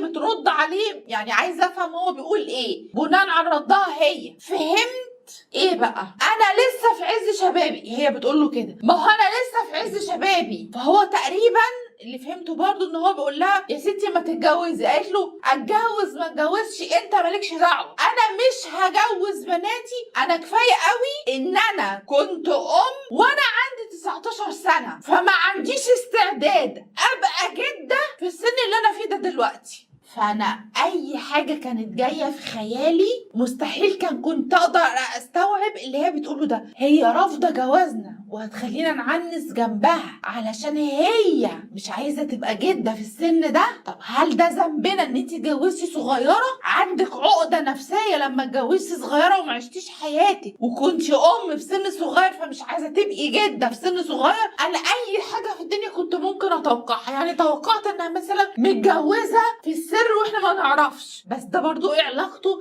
هي بترد عليه، يعني عايزه افهم هو بيقول ايه بناء على ردها هي. فهمت ايه بقى؟ انا لسه في عز شبابي، هي بتقول له كده، ما هو انا لسه في عز شبابي. فهو تقريبا اللي فهمته برضو ان هو بيقول لها يا ستي ما تتجوزي. قالت له اتجوز ما اتجوزش انت مالكش دعوه، انا مش هجوز بناتي، انا كفايه قوي ان انا كنت وانا عندي 19 سنه، فما عنديش استعداد ابقى جده في السن اللي انا فيه ده دلوقتي. فانا اي حاجه كانت جايه في خيالي مستحيل كنت اقدر استوعب اللي هي بتقوله ده. هي رافضه جوازنا وهتخلينا نعنس جنبها علشان هي مش عايزه تبقى جده في السن ده. طب هل ده ذنبنا ان انت اتجوزتي صغيره؟ عندك عقده نفسيه لما اتجوزتي صغيره وما عشتيش حياتك وكنتي في سن صغير فمش عايزه تبقي جده في سن صغير. انا اي حاجه في الدنيا كنت ممكن اتوقعها، يعني توقعت انها مثلا متجوزه في السر واحنا ما نعرفش، بس ده برضو ايه علاقته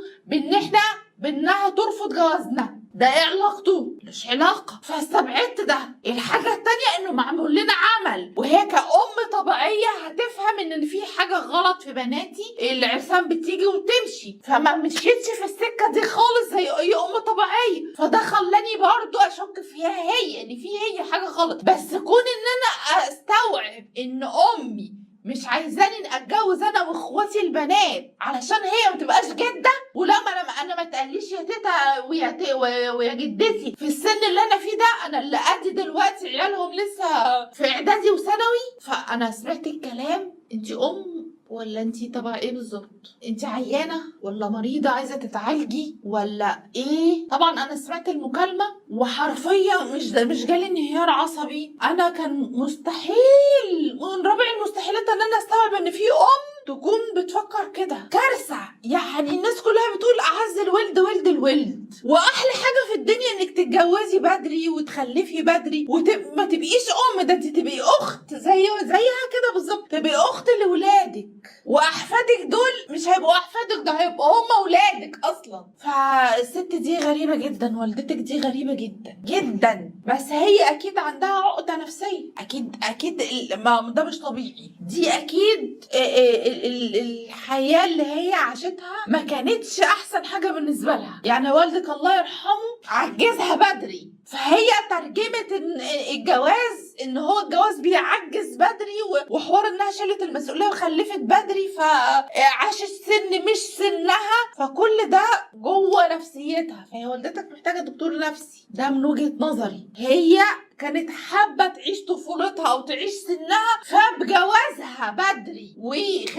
بانها ترفض جوازنا؟ ده ايه علاقته؟ مش علاقه. فاستبعدت ده. الحاجه التانيه انه معمول لنا عمل، وهي كأم طبيعيه هتفهم ان في حاجه غلط في بناتي. العرسان بتيجي وتمشي، فما مشيتش في السكه دي خالص زي اي ام طبيعيه. فده خلاني برضو اشك فيها هي، ان هي حاجه غلط. بس كون ان انا استوعب ان امي مش عايزاني اتجوز انا واخواتي البنات علشان هي ما تبقاش جده، ولما انا ما تقليش يا تيتا ويا جدتي في السن اللي انا فيه ده، انا اللي قدي دلوقتي عيالهم لسه في اعدادي وثانوي. فانا سمعت الكلام، انت ولا انتي تبع ايه بالظبط؟ انتي عيانه ولا مريضه عايزه تتعالجي ولا ايه؟ طبعا انا سمعت المكالمه وحرفيا مش جالي انهيار عصبي. انا كان مستحيل من رابع المستحيلات ان انا استوعب ان في تكون بتفكر كده. كارثه. يعني الناس كلها بتقول اعز الولد ولد الولد، واحلى حاجه في الدنيا انك تتجوزي بدري وتخلفي بدري ما تبقيش ده انت تبقي اخت زيها كده بالظبط، تبقي اخت لاولادك، واحفادك دول مش هيبقوا احفادك، ده هيبقوا هم اولادك اصلا. فالست دي غريبه جدا، والدتك دي غريبه جدا جدا، بس هي اكيد عندها عقده نفسيه، اكيد ما ده مش طبيعي. دي اكيد الحياه اللي هي عاشتها ما كانتش احسن حاجه بالنسبه لها. يعني والدك الله يرحمه عجزها بدري، فهي ترجمت الجواز ان هو الجواز بيعجز بدري، وحوار انها شالت المسؤوليه وخلفت بدري فعاشت سن مش سنها، فكل ده جوه نفسيتها. فهي والدتك محتاجه دكتور نفسي، ده من وجهه نظري. هي كانت حابه تعيش طفولتها او تعيش سنها فبجوازها بدري